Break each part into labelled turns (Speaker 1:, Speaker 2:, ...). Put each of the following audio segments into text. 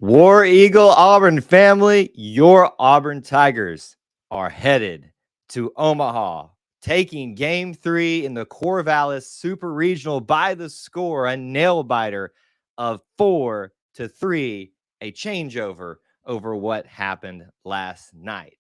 Speaker 1: War Eagle Auburn family, your Auburn Tigers are headed to Omaha, taking game 3 in the Corvallis Super Regional by the score, a nail biter of 4-3, a changeover over what happened last night.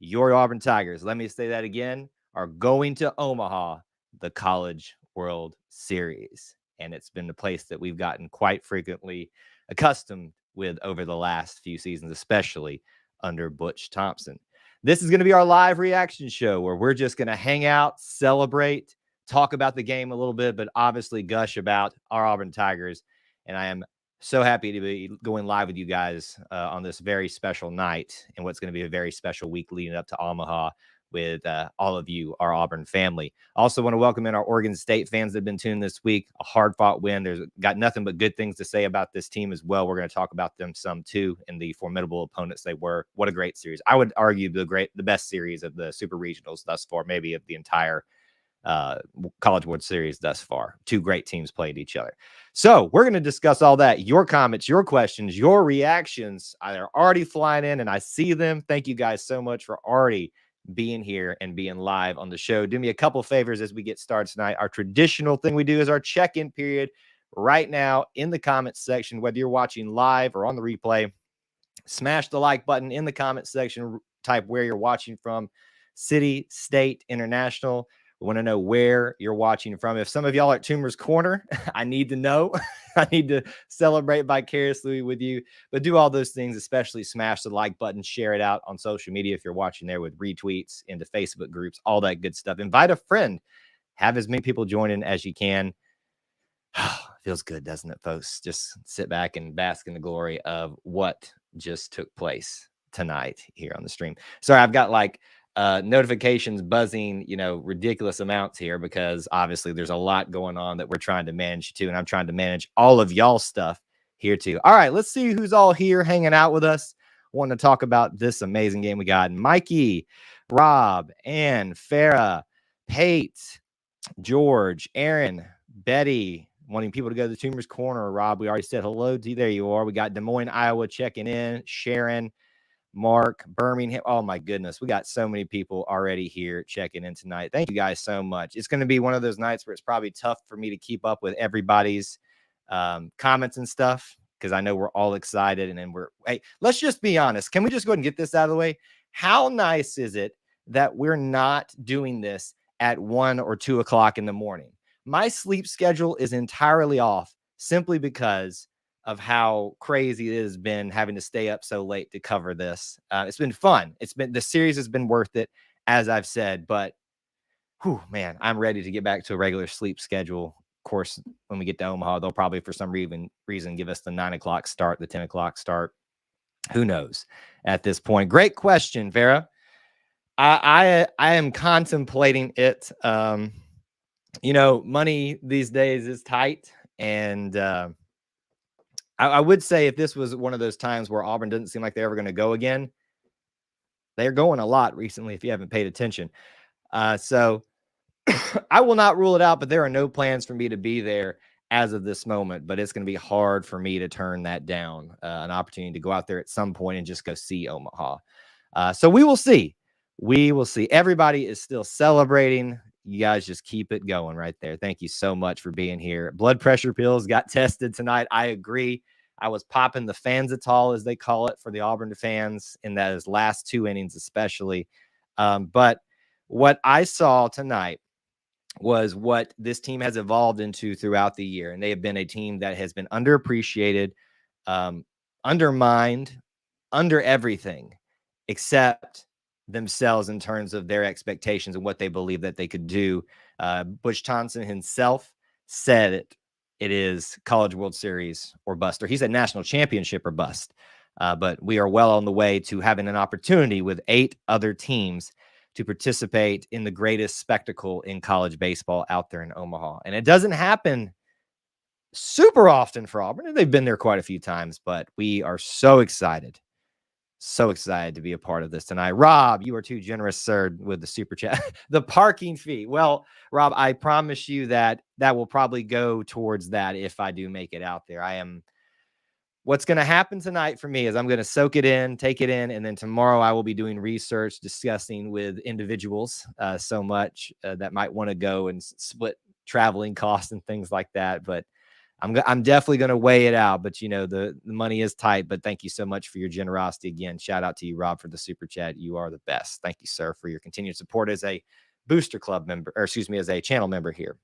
Speaker 1: Your Auburn Tigers, let me say that again, are going to Omaha, the College World Series. And it's been a place that we've gotten quite frequently accustomed with over the last few seasons, especially under Butch Thompson. This is going to be our live reaction show where we're just going to hang out, celebrate, talk about the game a little bit, but obviously gush about our Auburn Tigers. And I am so happy to be going live with you guys on this very special night and what's going to be a very special week leading up to Omaha with all of you, our Auburn family. Also want to welcome in our Oregon State fans that have been tuned this week. A hard-fought win. There's got nothing but good things to say about this team as well. We're going to talk about them some too and the formidable opponents they were. What a great series. I would argue the best series of the Super Regionals thus far, maybe of the entire College World Series thus far. Two great teams played each other. So we're going to discuss all that. Your comments, your questions, your reactions are already flying in, and I see them. Thank you guys so much for already being here and being live on the show. Do me a couple favors as we get started tonight. Our traditional thing we do is our check-in period right now in the comments section, whether you're watching live or on the replay. Smash the like button in the comments section. Type where you're watching from, city, state, international. We want to know where you're watching from. If some of y'all are at Toomer's Corner, I need to know. I need to celebrate vicariously with you. But do all those things, especially smash the like button, share it out on social media if you're watching there with retweets into Facebook groups, all that good stuff. Invite a friend. Have as many people join in as you can. Feels good, doesn't it, folks? Just sit back and bask in the glory of what just took place tonight here on the stream. Sorry, I've got like notifications buzzing, ridiculous amounts here because obviously there's a lot going on that we're trying to manage too. And I'm trying to manage all of y'all's stuff here too. All right, let's see who's all here hanging out with us. Want to talk about this amazing game we got. Mikey, Rob, Ann, Farah, Pate, George, Aaron, Betty, wanting people to go to the Toomer's Corner. Rob, we already said hello to you. There you are. We got Des Moines, Iowa checking in. Sharon, Mark, Birmingham. Oh, my goodness. We got so many people already here checking in tonight. Thank you guys so much. It's going to be one of those nights where it's probably tough for me to keep up with everybody's comments and stuff because I know we're all excited. And then hey, let's just be honest. Can we just go ahead and get this out of the way? How nice is it that we're not doing this at 1 or 2 o'clock in the morning? My sleep schedule is entirely off simply because of how crazy it has been having to stay up so late to cover this. It's been fun. The series has been worth it, as I've said, but man, I'm ready to get back to a regular sleep schedule. Of course, when we get to Omaha, they'll probably for some reason give us the 9 o'clock start, the 10 o'clock start. Who knows at this point? Great question, Vera. I am contemplating it. Money these days is tight, and I would say if this was one of those times where Auburn doesn't seem like they're ever going to go again, they're going a lot recently if you haven't paid attention. So I will not rule it out, but there are no plans for me to be there as of this moment. But it's going to be hard for me to turn that down, an opportunity to go out there at some point and just go see Omaha. So we will see. We will see. Everybody is still celebrating. You guys just keep it going right there. Thank you so much for being here. Blood pressure pills got tested tonight. I agree. I was popping the Fanzatol, as they call it, for the Auburn fans in those last 2 innings especially. But what I saw tonight was what this team has evolved into throughout the year. And they have been a team that has been underappreciated, undermined, under everything except themselves in terms of their expectations and what they believe that they could do. Butch Thompson himself said it is College World Series or bust, or he said national championship or bust. But we are well on the way to having an opportunity with 8 other teams to participate in the greatest spectacle in college baseball out there in Omaha. And it doesn't happen super often for Auburn. They've been there quite a few times, but we are so excited. So excited to be a part of this tonight. Rob, you are too generous, sir, with the super chat. The parking fee. Well, Rob, I promise you that will probably go towards that if I do make it out there. I am what's going to happen tonight for me is I'm going to soak it in, take it in, and then tomorrow I will be doing research, discussing with individuals so much that might want to go and split traveling costs and things like that. But I'm definitely going to weigh it out. But, the money is tight. But thank you so much for your generosity. Again, shout out to you, Rob, for the super chat. You are the best. Thank you, sir, for your continued support as a Booster Club member, or excuse me, as a channel member here.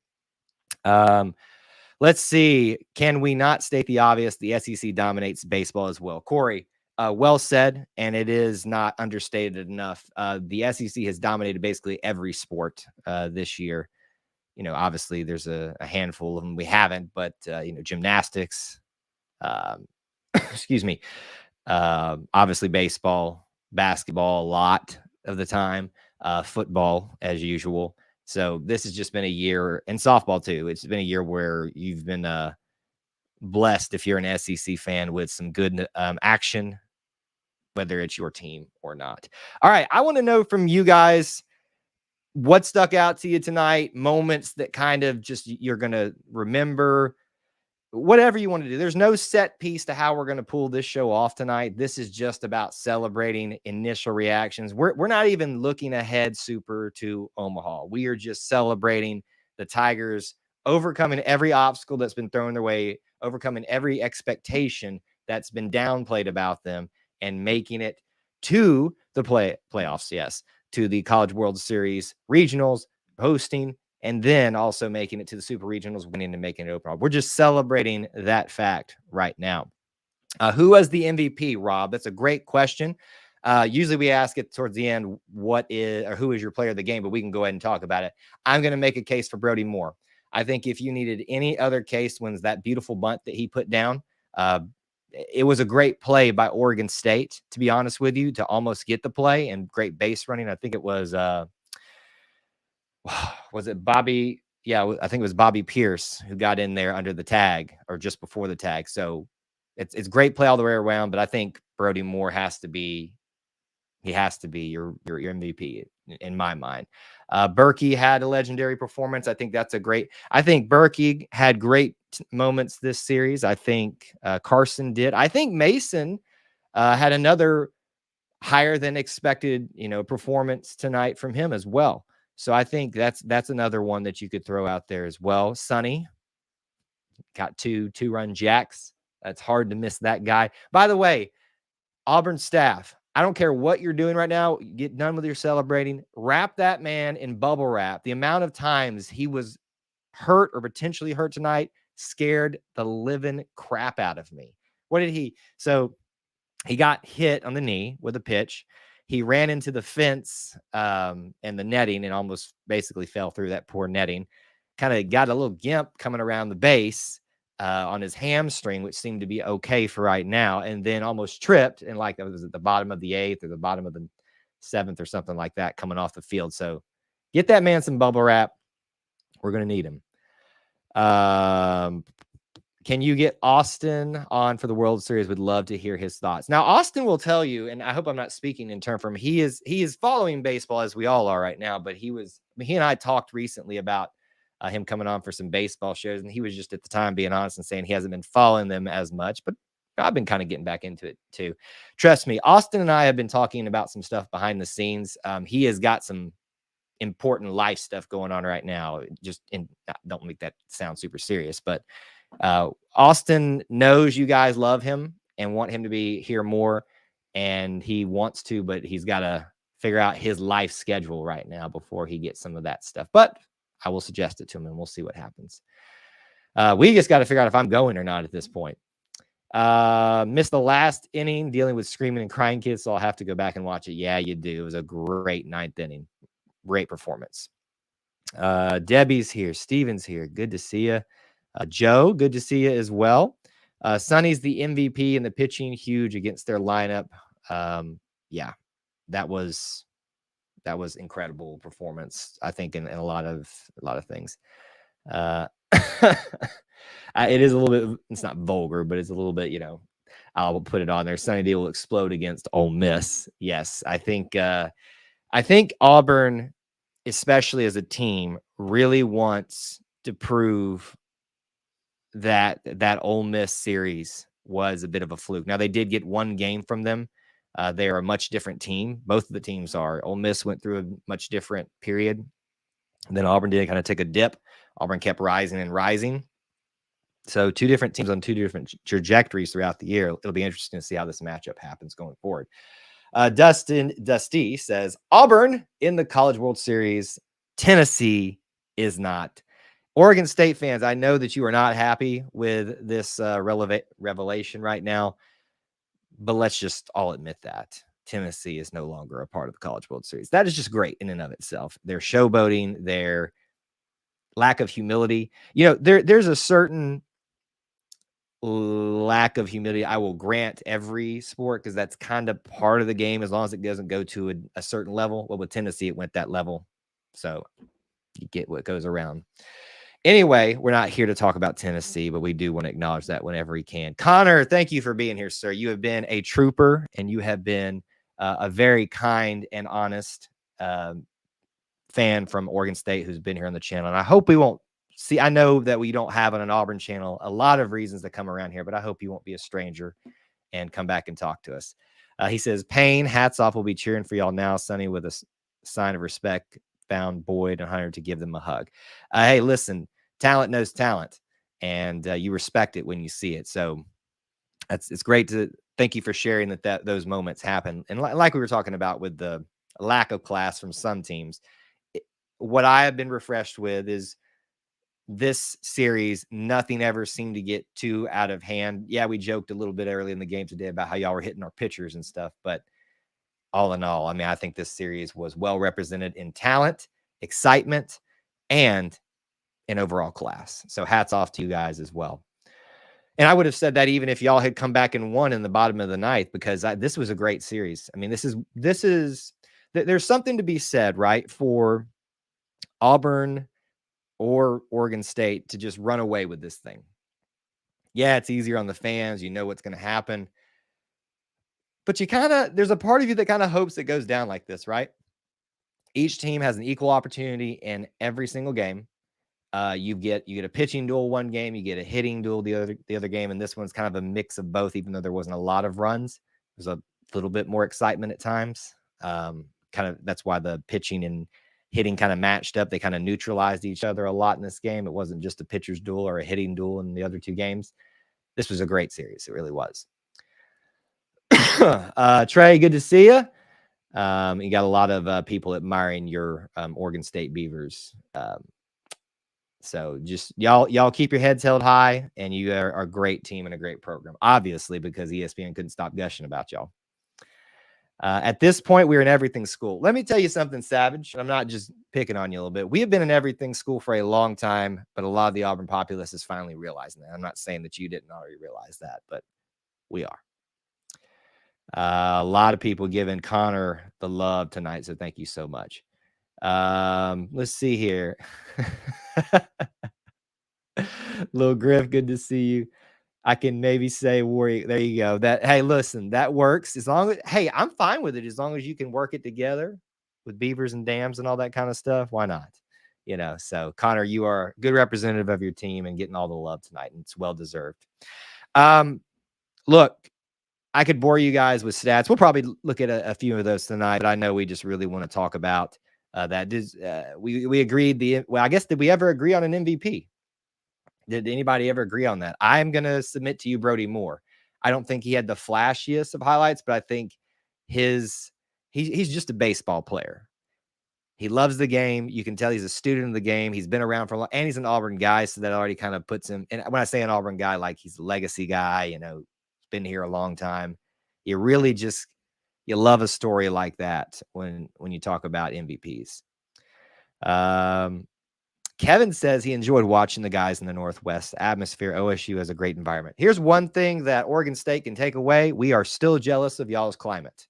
Speaker 1: Let's see. Can we not state the obvious? The SEC dominates baseball as well. Corey, well said, and it is not understated enough. The SEC has dominated basically every sport this year. Obviously there's a handful of them we haven't, but gymnastics, excuse me, obviously baseball, basketball a lot of the time, football as usual. So this has just been a year, and softball too. It's been a year where you've been blessed, if you're an SEC fan, with some good action, whether it's your team or not. All right, I want to know from you guys what stuck out to you tonight, moments that kind of just you're going to remember, whatever you want to do. There's no set piece to how we're going to pull this show off tonight. This is just about celebrating initial reactions. We're not even looking ahead super to Omaha. We are just celebrating the Tigers overcoming every obstacle that's been thrown their way, overcoming every expectation that's been downplayed about them, and making it to the playoffs. Yes, to the College World Series regionals, hosting, and then also making it to the Super Regionals, winning and making it open. We're just celebrating that fact right now. Who was the MVP, Rob? That's a great question. Usually we ask it towards the end, who is your player of the game, but we can go ahead and talk about it. I'm going to make a case for Brody Moore. I think if you needed any other case, wins that beautiful bunt that he put down. It was a great play by Oregon State, to be honest with you, to almost get the play, and great base running. I think it was it Bobby? Yeah, I think it was Bobby Pierce who got in there under the tag or just before the tag. So it's great play all the way around, but I think Brody Moore has to be your MVP in my mind. Berkey had a legendary performance. I think Berkey had great moments this series. I think Carson did. I think Mason had another higher than expected, performance tonight from him as well. So I think that's another one that you could throw out there as well. Sonny got two-run jacks. That's hard to miss that guy. By the way, Auburn staff, I don't care what you're doing right now. Get done with your celebrating. Wrap that man in bubble wrap. The amount of times he was hurt or potentially hurt tonight scared the living crap out of me. So he got hit on the knee with a pitch. He ran into the fence and the netting and almost basically fell through that poor netting. Kind of got a little gimp coming around the base on his hamstring, which seemed to be okay for right now, and then almost tripped. And like that was at the bottom of the 8th or the bottom of the 7th or something like that coming off the field. So get that man some bubble wrap. We're going to need him. Can you get Austin on for the World Series? Would love to hear his thoughts. Now, Austin will tell you, and I hope I'm not speaking in turn for him. He is following baseball as we all are right now, but he and I talked recently about him coming on for some baseball shows, and he was just at the time being honest and saying he hasn't been following them as much, but I've been kind of getting back into it too. Trust me, Austin and I have been talking about some stuff behind the scenes. He has got some important life stuff going on right now. Don't make that sound super serious, but Austin knows you guys love him and want him to be here more, and he wants to, but he's got to figure out his life schedule right now before he gets some of that stuff. But I will suggest it to him, and we'll see what happens. We just got to figure out if I'm going or not at this point. Missed the last inning dealing with screaming and crying kids, so I'll have to go back and watch it. Yeah, you do. It was a great 9th inning. Great performance. Debbie's here. Steven's here. Good to see you. Joe, good to see you as well. Sonny's the MVP and the pitching huge against their lineup. Yeah, that was incredible performance, I think, in a lot of things. It is a little bit, it's not vulgar, but it's a little bit, I'll put it on there. Sonny D will explode against Ole Miss. Yes, I think Auburn, especially as a team, really wants to prove that Ole Miss series was a bit of a fluke. Now, they did get one game from them. They are a much different team. Both of the teams are. Ole Miss went through a much different period than Auburn did, kind of take a dip. Auburn kept rising and rising. So 2 different teams on 2 different trajectories throughout the year. It'll be interesting to see how this matchup happens going forward. Dusty says, Auburn in the College World Series. Tennessee is not. Oregon State fans, I know that you are not happy with this revelation right now, but let's just all admit that Tennessee is no longer a part of the College World Series. That is just great in and of itself. Their showboating, their lack of humility. There's a certain lack of humility I will grant every sport, because that's kind of part of the game, as long as it doesn't go to a certain level. Well, with Tennessee, it went that level. So you get what goes around. Anyway, we're not here to talk about Tennessee, but we do want to acknowledge that whenever we can. Connor, thank you for being here, sir. You have been a trooper, and you have been a very kind and honest fan from Oregon State who's been here on the channel. And I hope we won't see, I know that we don't have on an Auburn channel a lot of reasons to come around here, but I hope you won't be a stranger and come back and talk to us. He says, Payne, hats off. We'll be cheering for y'all now. Sonny with a sign of respect found Boyd and Hunter to give them a hug. Hey, listen, talent knows talent, and you respect it when you see it. So it's great to thank you for sharing that those moments happen. And like we were talking about with the lack of class from some teams, what I have been refreshed with is this series, nothing ever seemed to get too out of hand. Yeah, we joked a little bit early in the game today about how y'all were hitting our pitchers and stuff, but all in all, I mean, I think this series was well represented in talent, excitement, and in overall class. So hats off to you guys as well. And I would have said that even if y'all had come back and won in the bottom of the ninth, because this was a great series. I mean, there's something to be said, right, for Auburn or Oregon State to just run away with this thing. Yeah, it's easier on the fans. You know what's going to happen. But there's a part of you that kind of hopes it goes down like this, right? Each team has an equal opportunity in every single game. You get a pitching duel one game, you get a hitting duel the other game, and this one's kind of a mix of both. Even though there wasn't a lot of runs, there's a little bit more excitement at times. That's why the pitching and hitting kind of matched up. They kind of neutralized each other a lot in this game. It wasn't just a pitcher's duel or a hitting duel in the other 2 games. This was a great series. It really was. Trey, good to see you. You got a lot of people admiring your Oregon State Beavers. So just y'all keep your heads held high, and you are a great team and a great program, obviously, because ESPN couldn't stop gushing about y'all. At this point, we're in everything school. Let me tell you something, Savage. I'm not just picking on you a little bit. We have been in everything school for a long time, but a lot of the Auburn populace is finally realizing that. I'm not saying that you didn't already realize that, but we are. A lot of people giving Connor the love tonight, so thank you so much. Let's see here. Little Griff, good to see you. I can maybe say Warrior. There you go. Hey, listen, that works. As long as, hey, I'm fine with it as long as you can work it together with Beavers and Dams and all that kind of stuff. Why not? So Connor, you are a good representative of your team and getting all the love tonight, and it's well deserved. Look, I could bore you guys with stats. We'll probably look at a few of those tonight, but I know we just really want to talk about that. We agreed. I guess, did we ever agree on an MVP? Did anybody ever agree on that? I'm going to submit to you Brody Moore. I don't think he had the flashiest of highlights, but I think he's just a baseball player. He loves the game. You can tell he's a student of the game. He's been around for a long, and he's an Auburn guy, so that already kind of puts him. And when I say an Auburn guy, like he's a legacy guy, he's been here a long time. You really you love a story like that when you talk about MVPs. Kevin says he enjoyed watching the guys in the Northwest atmosphere. OSU has a great environment. Here's one thing that Oregon State can take away. We are still jealous of y'all's climate.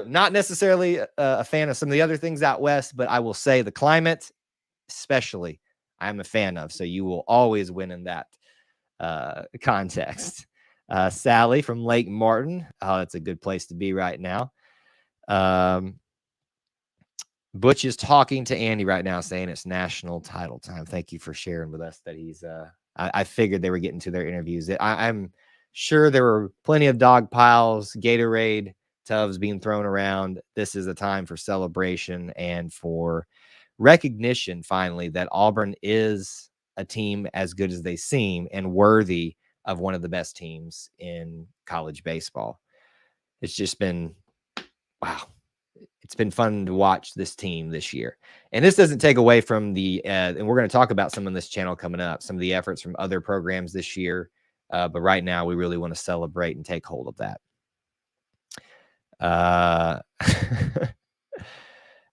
Speaker 1: Not necessarily a fan of some of the other things out west, but I will say the climate, especially, I'm a fan of. So you will always win in that context. Sally from Lake Martin. Oh, that's a good place to be right now. Butch is talking to Andy right now, saying it's national title time. Thank you for sharing with us that he's. I figured they were getting to their interviews. Sure, there were plenty of dog piles, Gatorade tubs being thrown around. This is a time for celebration and for recognition, finally, that Auburn is a team as good as they seem and worthy of one of the best teams in college baseball. It's just been, wow. It's been fun to watch this team this year. And this doesn't take away from and we're going to talk about some on this channel coming up, some of the efforts from other programs this year. But right now, we really want to celebrate and take hold of that.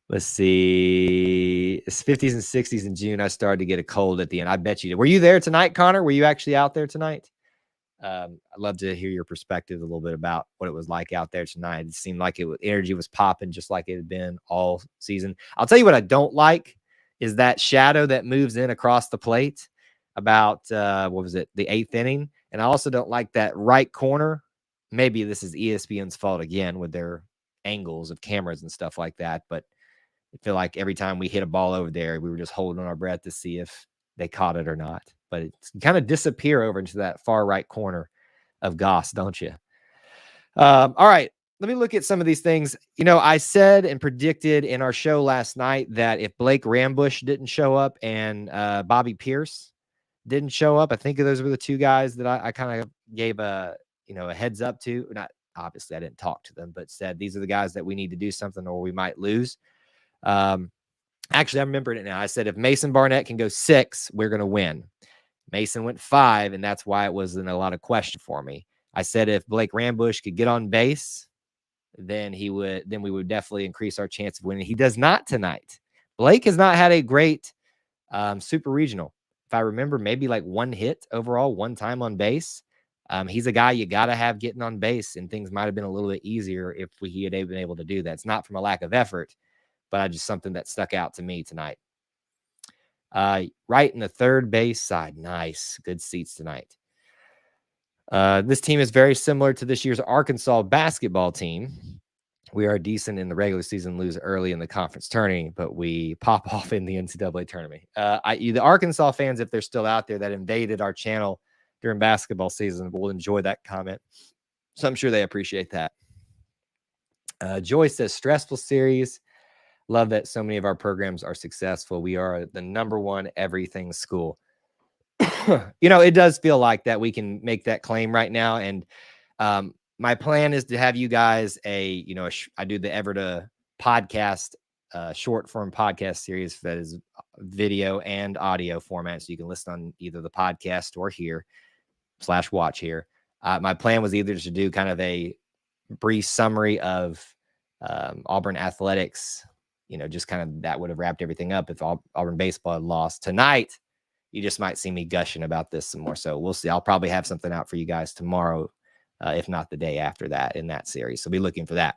Speaker 1: Let's see. It's 50s and 60s in June. I started to get a cold at the end. I bet you did. Were you there tonight, Connor? Were you actually out there tonight? I'd love to hear your perspective a little bit about what it was like out there tonight. It seemed like energy was popping just like it had been all season. I'll tell you what I don't like is that shadow that moves in across the plate about, what was it, the 8th inning. And I also don't like that right corner. Maybe this is ESPN's fault again with their angles of cameras and stuff like that. But I feel like every time we hit a ball over there, we were just holding our breath to see if they caught it or not. But it's kind of disappear over into that far right corner of Goss, don't you? All right, let me look at some of these things. You know, I said and predicted in our show last night that if Blake Rambush didn't show up and Bobby Pierce didn't show up, I think those were the two guys that I kind of gave a heads up to. Not obviously, I didn't talk to them, but said these are the guys that we need to do something or we might lose. Actually, I remembered it now. I said if Mason Barnett can go 6, we're going to win. Mason went 5, and that's why it wasn't a lot of question for me. I said if Blake Rambush could get on base, then we would definitely increase our chance of winning. He does not tonight. Blake has not had a great super regional. If I remember, maybe like 1 hit overall, 1 time on base. He's a guy you got to have getting on base, and things might have been a little bit easier if he had been able to do that. It's not from a lack of effort, but just something that stuck out to me tonight. Right in the third base side. Nice. Good seats tonight. This team is very similar to this year's Arkansas basketball team. We are decent in the regular season, lose early in the conference tournament, but we pop off in the NCAA tournament. The Arkansas fans, if they're still out there, that invaded our channel during basketball season, will enjoy that comment. So I'm sure they appreciate that. Joy says, stressful series. Love that so many of our programs are successful. We are the #1 everything school. It does feel like that we can make that claim right now. And my plan is to have you guys I do the Everta podcast, short form podcast series that is video and audio format. So you can listen on either the podcast or here /watch here. My plan was either to do kind of a brief summary of Auburn athletics, just kind of that would have wrapped everything up if Auburn baseball had lost tonight. You just might see me gushing about this some more. So we'll see. I'll probably have something out for you guys tomorrow, if not the day after that in that series. So be looking for that.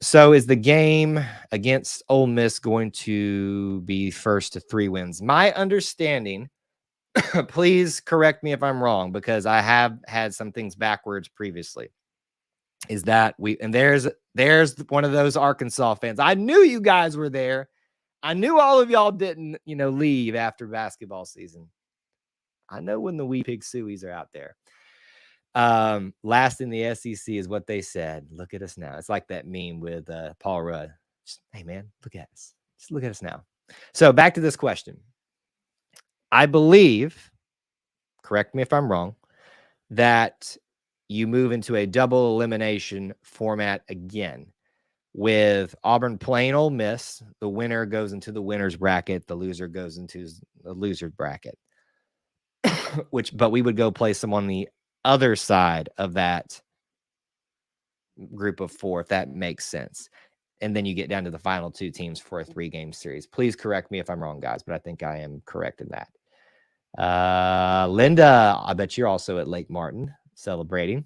Speaker 1: So is the game against Ole Miss going to be first to 3 wins? My understanding, please correct me if I'm wrong, because I have had some things backwards previously, is that there's one of those Arkansas fans. I knew you guys were there. I knew all of y'all didn't, leave after basketball season. I know when the wee pig sueys are out there. Last in the SEC is what they said. Look at us now. It's like that meme with Paul Rudd. Just, hey, man, look at us. Just look at us now. So back to this question. I believe, correct me if I'm wrong, that you move into a double elimination format again. With Auburn playing Ole Miss, the winner goes into the winner's bracket. The loser goes into the loser's bracket. But we would go play someone on the other side of that group of 4, if that makes sense. And then you get down to the final 2 teams for a 3-game series. Please correct me if I'm wrong, guys, but I think I am correct in that. Linda, I bet you're also at Lake Martin celebrating.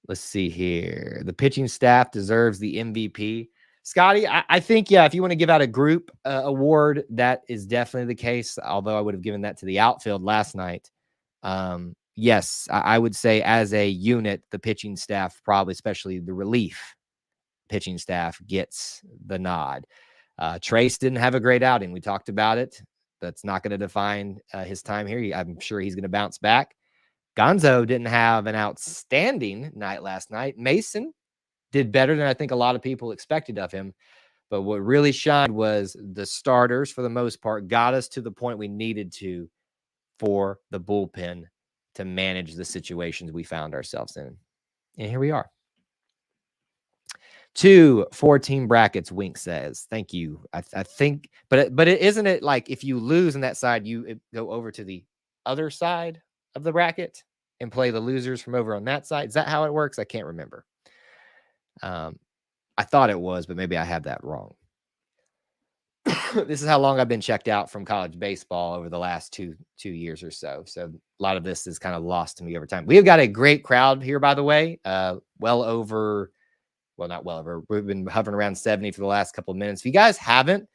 Speaker 1: Let's see here. The pitching staff deserves the MVP. Scotty, I think, if you want to give out a group award, that is definitely the case, although I would have given that to the outfield last night. Yes, I would say as a unit, the pitching staff, probably especially the relief pitching staff, gets the nod. Trace didn't have a great outing. We talked about it. That's not going to define his time here. I'm sure he's going to bounce back. Gonzo didn't have an outstanding night last night. Mason did better than I think a lot of people expected of him. But what really shined was the starters, for the most part, got us to the point we needed to for the bullpen to manage the situations we found ourselves in. And here we are. 2 4-team brackets, Wink says. Thank you. I think, but isn't it like if you lose on that side, you go over to the other side of the bracket and play the losers from over on that side? Is that how it works? I can't remember. I thought it was, but maybe I have that wrong. This is how long I've been checked out from college baseball over the last two years or so. So a lot of this is kind of lost to me over time. We have got a great crowd here, by the way. Not well over. We've been hovering around 70 for the last couple of minutes. If you guys haven't,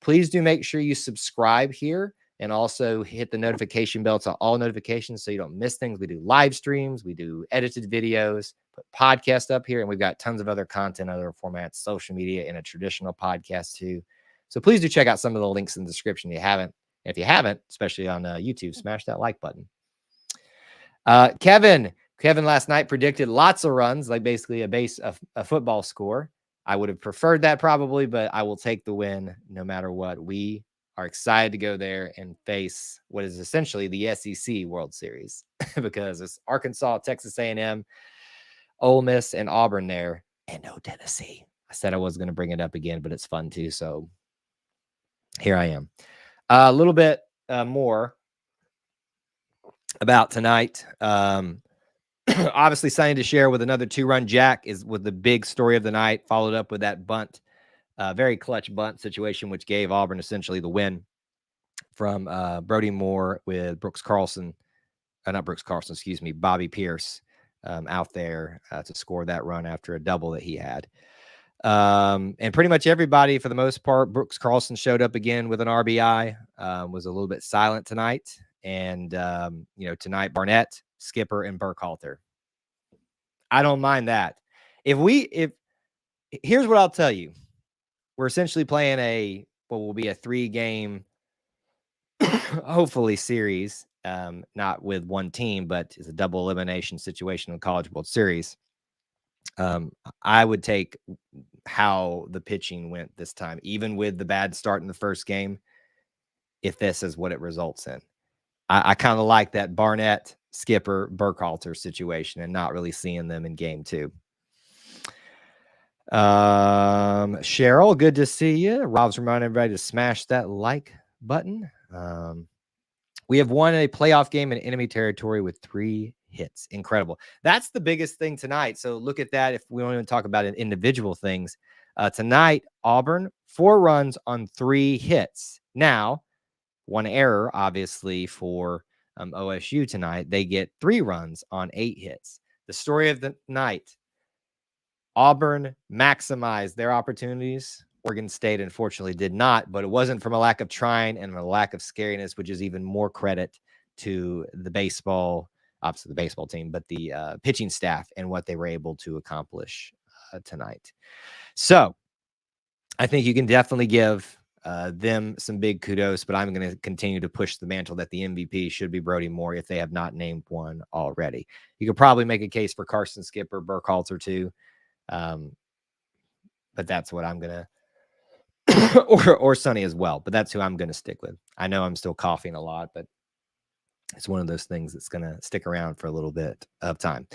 Speaker 1: please do make sure you subscribe here and also hit the notification bell to all notifications so you don't miss things. We do live streams, we do edited videos, put podcasts up here, and we've got tons of other content, other formats, social media, and a traditional podcast too. So please do check out some of the links in the description if you haven't. And if you haven't, especially on YouTube, smash that like button. Kevin last night predicted lots of runs, like basically a football score. I would have preferred that probably, but I will take the win no matter what. We are excited to go there and face what is essentially the SEC World Series because it's Arkansas, Texas A&M, Ole Miss, and Auburn there, and no Tennessee. I said I was going to bring it up again, but it's fun too. So here I am. A little bit more about tonight. Obviously, something to share with another 2-run jack is with the big story of the night, followed up with that bunt, very clutch bunt situation, which gave Auburn essentially the win from Brody Moore with Bobby Pierce out there to score that run after a double that he had. And pretty much everybody, for the most part, Brooks Carlson showed up again with an RBI, was a little bit silent tonight. And, tonight, Barnett, Skipper, and Burkhalter. I don't mind that. Here's what I'll tell you. We're essentially playing what will be a 3-game, hopefully, series, not with one team, but it's a double elimination situation in the College World Series. I would take how the pitching went this time, even with the bad start in the first game, if this is what it results in. I kind of like that Barnett, Skipper, Burkhalter situation and not really seeing them in game 2. Cheryl, good to see you. Rob's reminding everybody to smash that like button. We have won a playoff game in enemy territory with 3 hits. Incredible. That's the biggest thing tonight. So look at that. If we don't even talk about individual things, tonight, Auburn, 4 runs on 3 hits. Now, 1 error, obviously, for OSU tonight. They get 3 runs on 8 hits. The story of the night, Auburn maximized their opportunities. Oregon State, unfortunately, did not, but it wasn't from a lack of trying and a lack of scariness, which is even more credit to the baseball, obviously the baseball team, but the pitching staff and what they were able to accomplish tonight. So I think you can definitely give them some big kudos, but I'm going to continue to push the mantle that the MVP should be Brody Moore if they have not named one already. You could probably make a case for Carson Skipper, Burkhalter too, but that's what I'm going to, or Sonny as well, but that's who I'm going to stick with. I know I'm still coughing a lot, but it's one of those things that's going to stick around for a little bit of time.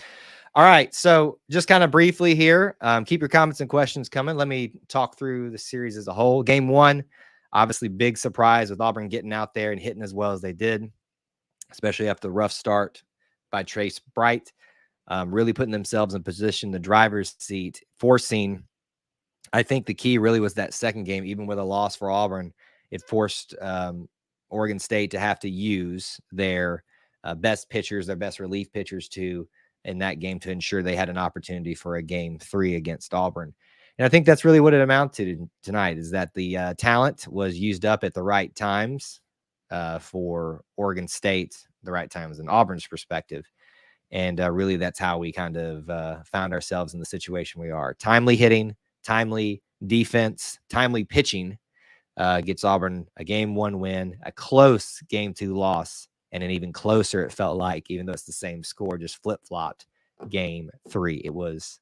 Speaker 1: All right, so just kind of briefly here, keep your comments and questions coming. Let me talk through the series as a whole. Game 1, obviously big surprise with Auburn getting out there and hitting as well as they did, especially after the rough start by Trace Bright, really putting themselves in position, the driver's seat, forcing. I think the key really was that second game, even with a loss for Auburn, it forced Oregon State to have to use their best pitchers, their best relief pitchers in that game to ensure they had an opportunity for a game 3 against Auburn. And I think that's really what it amounted to tonight, is that the talent was used up at the right times for Oregon State, the right times in Auburn's perspective. And really that's how we kind of found ourselves in the situation we are. Timely hitting, timely defense, timely pitching gets Auburn a game 1 win, a close game 2 loss, and an even closer, it felt like, even though it's the same score, just flip-flopped game 3. It's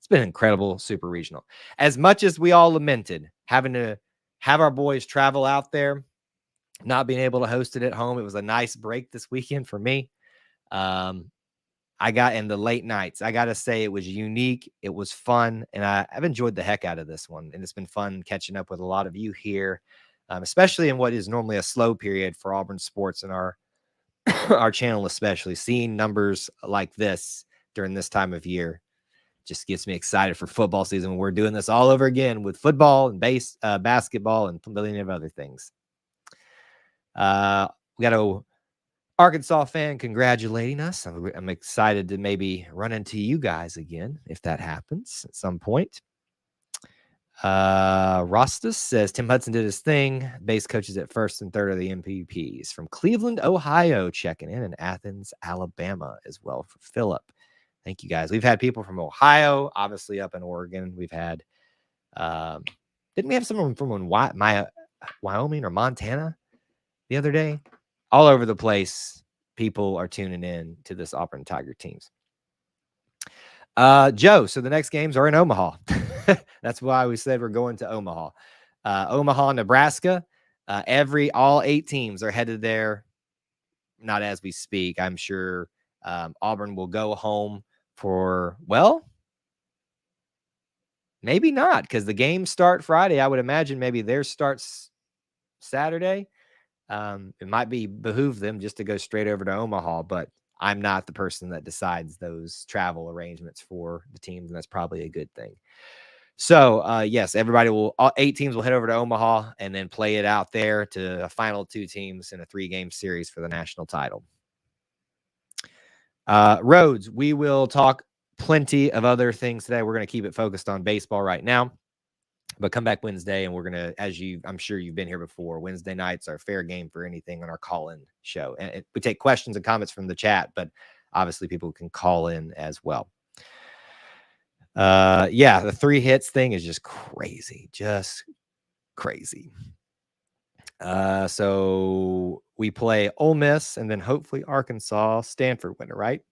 Speaker 1: been an incredible super regional. As much as we all lamented having to have our boys travel out there, not being able to host it at home, it was a nice break this weekend for me. I got in the late nights. I got to say it was unique. It was fun. And I've enjoyed the heck out of this one. And it's been fun catching up with a lot of you here, especially in what is normally a slow period for Auburn sports and our channel, especially seeing numbers like this during this time of year just gets me excited for football season. We're doing this all over again with football and basketball and a million of other things. We got a Arkansas fan congratulating us. I'm excited to maybe run into you guys again if that happens at some point. Rostas says Tim Hudson did his thing. Base coaches at first and third are the MVPs. From Cleveland, Ohio, checking in, and Athens, Alabama as well for Philip. Thank you guys. We've had people from Ohio, obviously up in Oregon. We've had, didn't we have someone from Wyoming or Montana the other day? All over the place, people are tuning in to this Auburn Tiger teams. Joe, so the next games are in Omaha. That's why we said we're going to Omaha. Omaha, Nebraska. All 8 teams are headed there. Not as we speak. I'm sure Auburn will go home for, well, maybe not, because the games start Friday. I would imagine maybe theirs starts Saturday. It might behoove them just to go straight over to Omaha, but I'm not the person that decides those travel arrangements for the teams, and that's probably a good thing. So, yes, 8 teams will head over to Omaha and then play it out there to a final 2 teams in a 3-game series for the national title. Rhodes, we will talk plenty of other things today. We're going to keep it focused on baseball right now. But come back Wednesday, and we're going to, I'm sure you've been here before, Wednesday nights are fair game for anything on our call-in show. And we take questions and comments from the chat, but obviously people can call in as well. Yeah, the 3 hits thing is just crazy. So we play Ole Miss and then hopefully Arkansas, Stanford winner, right?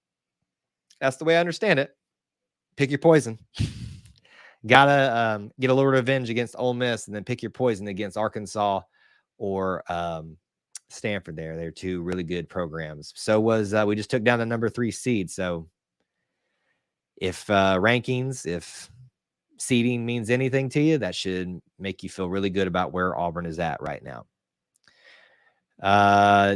Speaker 1: That's the way I understand it. Pick your poison. Gotta get a little revenge against Ole Miss and then pick your poison against Arkansas or Stanford there. They're 2 really good programs. So we just took down the number 3 seed. So if rankings, if seeding means anything to you, that should make you feel really good about where Auburn is at right now.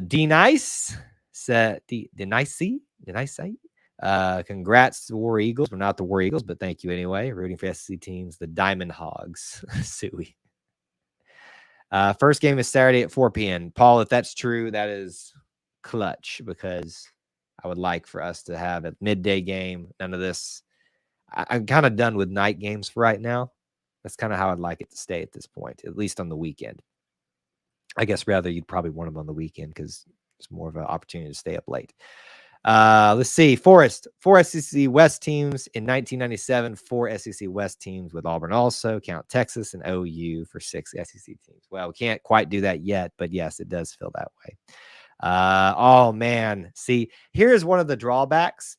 Speaker 1: D Nice said, D Nice say? Congrats to the War Eagles. We're not the War Eagles, but thank you anyway. Rooting for SEC teams, the Diamond Hogs. Suey. First game is Saturday at 4 p.m. Paul, if that's true, that is clutch, because I would like for us to have a midday game. None of this. I'm kind of done with night games for right now. That's kind of how I'd like it to stay at this point, at least on the weekend. I guess rather you'd probably want them on the weekend because it's more of an opportunity to stay up late. Let's see. Four SEC West teams in 1997, 4 SEC West teams with Auburn also. Count Texas and OU for 6 SEC teams. Well, we can't quite do that yet, but yes, it does feel that way. Oh, man. See, here's one of the drawbacks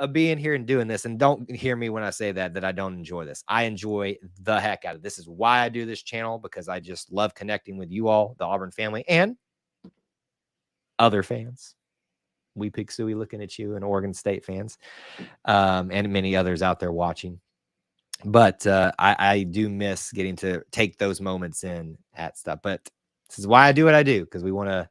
Speaker 1: of being here and doing this. And don't hear me when I say that I don't enjoy this. I enjoy the heck out of it. This is why I do this channel, because I just love connecting with you all, the Auburn family, and other fans. We Pick Suey looking at you, and Oregon State fans, and many others out there watching. But I do miss getting to take those moments in at stuff. But this is why I do what I do, because we want to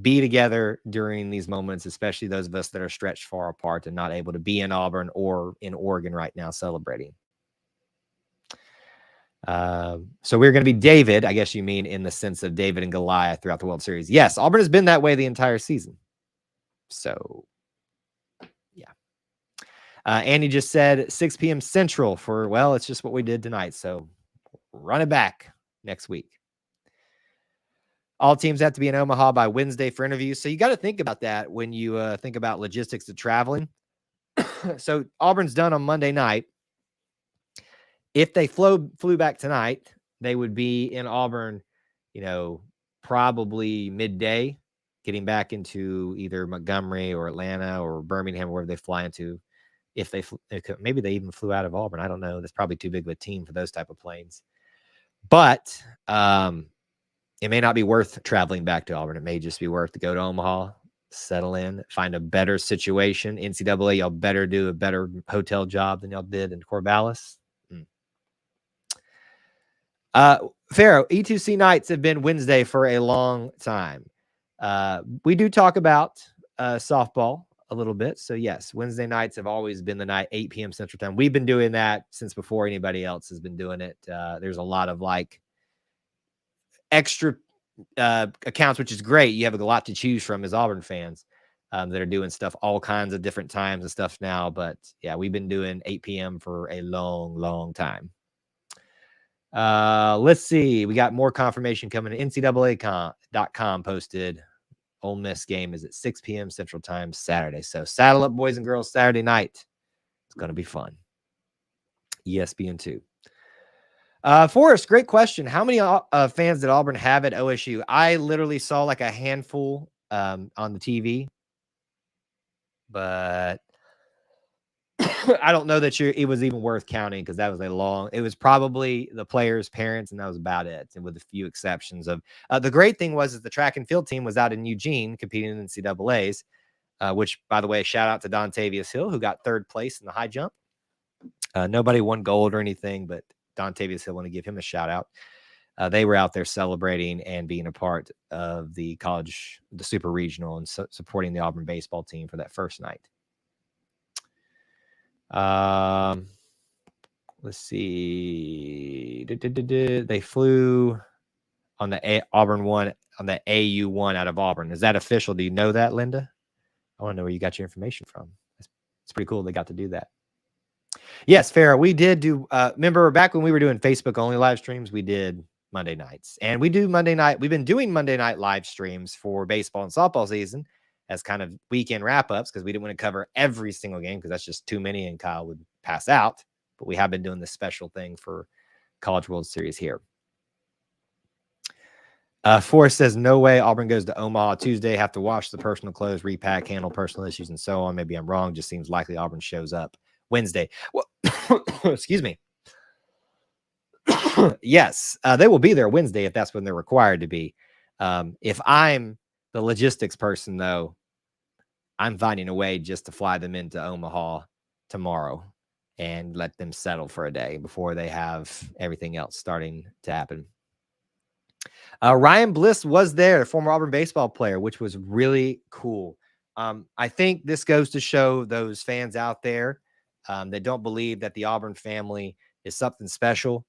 Speaker 1: be together during these moments, especially those of us that are stretched far apart and not able to be in Auburn or in Oregon right now celebrating. So we're going to be David, I guess you mean in the sense of David and Goliath throughout the World Series. Yes, Auburn has been that way the entire season. So, yeah. Andy just said 6 p.m. Central for, well, it's just what we did tonight. So run it back next week. All teams have to be in Omaha by Wednesday for interviews. So you got to think about that when you think about logistics of traveling. So Auburn's done on Monday night. If they flew back tonight, they would be in Auburn, probably midday, getting back into either Montgomery or Atlanta or Birmingham, wherever they fly into. If they maybe they even flew out of Auburn. I don't know. That's probably too big of a team for those type of planes. But it may not be worth traveling back to Auburn. It may just be worth to go to Omaha, settle in, find a better situation. NCAA, y'all better do a better hotel job than y'all did in Corvallis. Pharaoh, E2C nights have been Wednesday for a long time. We do talk about softball a little bit. So yes, Wednesday nights have always been the night, 8 p.m. Central Time. We've been doing that since before anybody else has been doing it. There's a lot of like extra accounts, which is great. You have a lot to choose from as Auburn fans that are doing stuff all kinds of different times and stuff now. But yeah, we've been doing 8 p.m. for a long, long time. Let's see. We got more confirmation coming. NCAA.com posted Ole Miss game is at 6 p.m. Central Time Saturday. So saddle up, boys and girls, Saturday night. It's going to be fun. ESPN 2. Forrest, great question. How many fans did Auburn have at OSU? I literally saw like a handful on the TV, but I don't know that it was even worth counting because that was it was probably the players' parents, and that was about it. And with a few exceptions of the great thing was the track and field team was out in Eugene competing in NCAAs, which, by the way, shout out to Dontavius Hill, who got third place in the high jump. Nobody won gold or anything, but Dontavius Hill, want to give him a shout out. They were out there celebrating and being a part of the super regional, and supporting the Auburn baseball team for that first night. Let's see. They flew on the Auburn one, on the AU1 out of Auburn. Is that official? Do you know that, Linda? I want to know where you got your information from. It's pretty cool they got to do that. Yes, Farrah, we did do, remember back when we were doing Facebook only live streams, we did Monday nights, and we do Monday night. We've been doing Monday night live streams for baseball and softball season as kind of weekend wrap-ups because we didn't want to cover every single game because that's just too many and Kyle would pass out. But we have been doing this special thing for College World Series here. Forrest says, no way Auburn goes to Omaha Tuesday. Have to wash the personal clothes, repack, handle personal issues, and so on. Maybe I'm wrong. Just seems likely Auburn shows up Wednesday. Well, excuse me. Yes, they will be there Wednesday if that's when they're required to be. If I'm the logistics person, though, I'm finding a way just to fly them into Omaha tomorrow and let them settle for a day before they have everything else starting to happen. Ryan Bliss was there, former Auburn baseball player, which was really cool. I think this goes to show those fans out there that don't believe that the Auburn family is something special.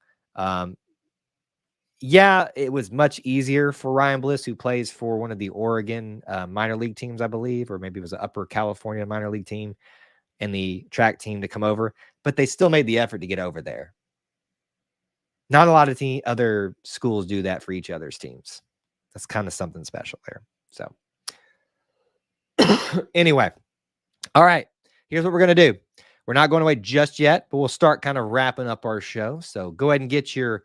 Speaker 1: Yeah, it was much easier for Ryan Bliss, who plays for one of the Oregon minor league teams, I believe, or maybe it was an Upper California minor league team, and the track team to come over, but they still made the effort to get over there. Not a lot of other schools do that for each other's teams. That's kind of something special there. So anyway, all right, here's what we're going to do. We're not going away just yet, but we'll start kind of wrapping up our show. So go ahead and get your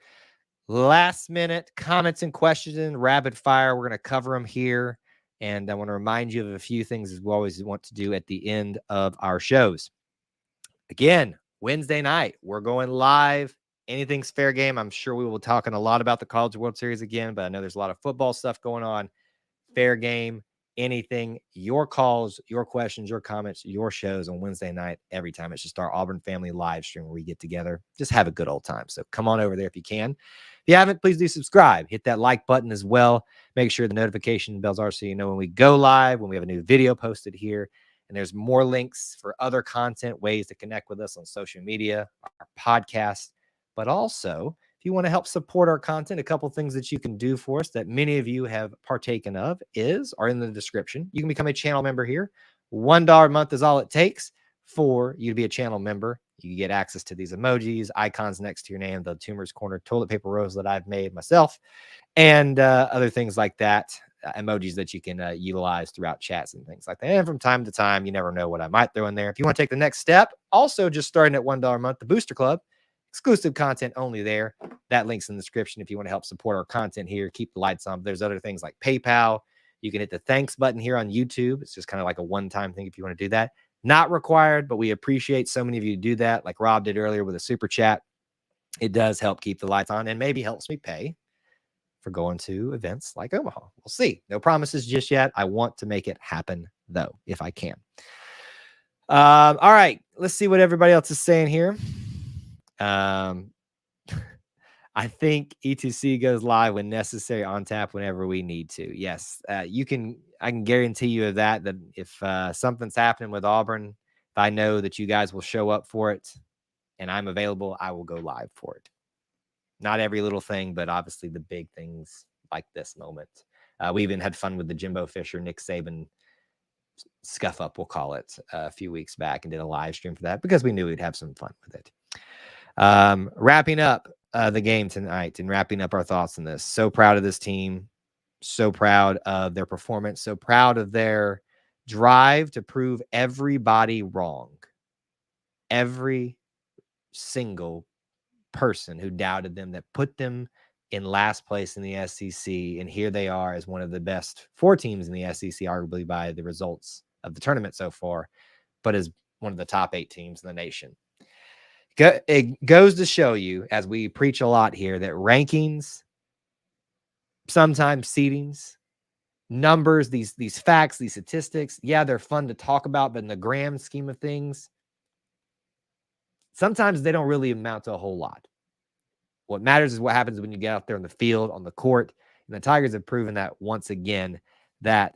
Speaker 1: last minute comments and questions in rapid fire. We're going to cover them here. And I want to remind you of a few things as we always want to do at the end of our shows. Again, Wednesday night, we're going live. Anything's fair game. I'm sure we will be talking a lot about the College World Series again, but I know there's a lot of football stuff going on. Fair game, anything, your calls, your questions, your comments, your shows on Wednesday night. Every time it's just our Auburn family live stream where we get together. Just have a good old time. So come on over there if you can. If you haven't, please do subscribe. Hit that like button as well. Make sure the notification bells are so you know when we go live, when we have a new video posted here. And there's more links for other content, ways to connect with us on social media, our podcast. But also, if you want to help support our content, a couple things that you can do for us that many of you have partaken of are in the description. You can become a channel member here. $1 a month is all it takes for you to be a channel member. You get access to these emojis, icons next to your name, the Tumors Corner toilet paper rolls that I've made myself, and other things like that, emojis that you can utilize throughout chats and things like that. And from time to time, you never know what I might throw in there. If you want to take the next step, also just starting at $1 a month, the Booster Club, exclusive content only there. That link's in the description if you want to help support our content here, keep the lights on. There's other things like PayPal. You can hit the thanks button here on YouTube. It's just kind of like a one-time thing if you want to do that. Not required, but we appreciate so many of you do that, like Rob did earlier with a super chat. It does help keep the lights on and maybe helps me pay for going to events like Omaha. We'll see. No promises just yet. I want to make it happen, though, if I can. All right. Let's see what everybody else is saying here. I think E2C goes live when necessary, on tap whenever we need to. Yes, I can guarantee you of that if something's happening with Auburn, if I know that you guys will show up for it and I'm available, I will go live for it. Not every little thing, but obviously the big things like this moment. We even had fun with the Jimbo Fisher, Nick Saban scuff up, we'll call it, a few weeks back, and did a live stream for that because we knew we'd have some fun with it. Wrapping up the game tonight and wrapping up our thoughts on this. So proud of this team. So proud of their performance. So proud of their drive to prove everybody wrong. Every single person who doubted them, that put them in last place in the SEC, and here they are as one of the best 4 teams in the SEC, arguably by the results of the tournament so far, but as one of the top 8 teams in the nation. It goes to show you, as we preach a lot here, that rankings, sometimes seedings, numbers, these facts, these statistics, yeah, they're fun to talk about, but in the grand scheme of things, sometimes they don't really amount to a whole lot. What matters is what happens when you get out there on the field, on the court. And the Tigers have proven that once again, that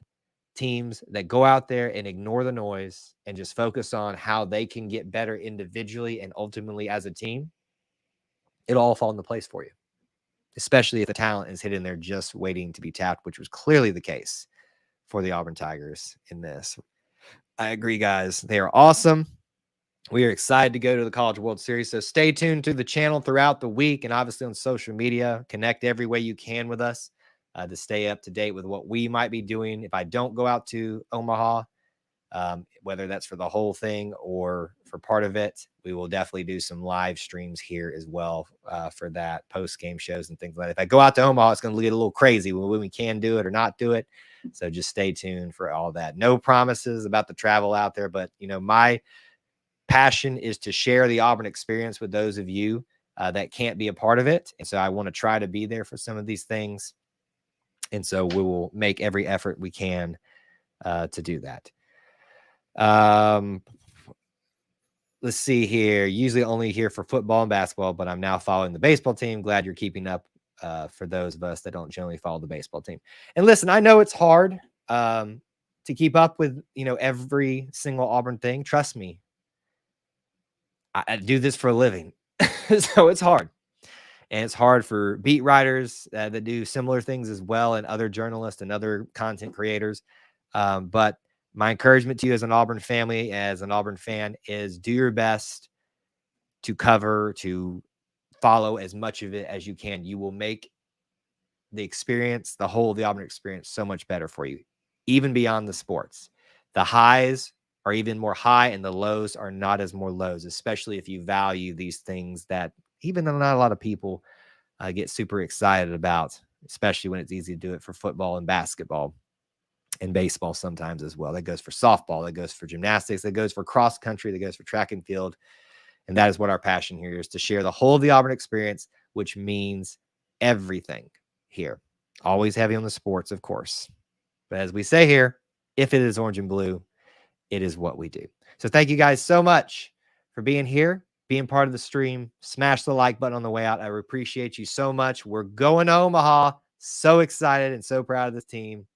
Speaker 1: teams that go out there and ignore the noise and just focus on how they can get better individually and ultimately as a team, it'll all fall into place for you, especially if the talent is hidden there just waiting to be tapped, which was clearly the case for the Auburn Tigers in this. I agree, guys. They are awesome. We are excited to go to the College World Series, so stay tuned to the channel throughout the week and obviously on social media. Connect every way you can with us to stay up to date with what we might be doing if I don't go out to Omaha, whether that's for the whole thing or for part of it. We will definitely do some live streams here as well for that, post-game shows and things like that. If I go out to Omaha, it's going to get a little crazy when we can do it or not do it, so just stay tuned for all that. No promises about the travel out there, but, my passion is to share the Auburn experience with those of you that can't be a part of it. And so I want to try to be there for some of these things. And so we will make every effort we can to do that. Let's see here. Usually only here for football and basketball, but I'm now following the baseball team. Glad you're keeping up for those of us that don't generally follow the baseball team. And listen, I know it's hard to keep up with, every single Auburn thing. Trust me. I do this for a living, so it's hard. And it's hard for beat writers that do similar things as well, and other journalists and other content creators. But my encouragement to you as an Auburn family, as an Auburn fan, is do your best to cover, to follow as much of it as you can. You will make the experience, the whole of the Auburn experience, so much better for you, even beyond the sports. The highs are even more high and the lows are not as more lows, especially if you value these things that even though not a lot of people get super excited about, especially when it's easy to do it for football and basketball and baseball sometimes as well. That goes for softball, that goes for gymnastics, that goes for cross country, that goes for track and field. And that is what our passion here is, to share the whole of the Auburn experience, which means everything here. Always heavy on the sports, of course. But as we say here, if it is orange and blue, it is what we do. So thank you guys so much for being here, being part of the stream. Smash the like button on the way out. I appreciate you so much. We're going to Omaha. So excited and so proud of this team.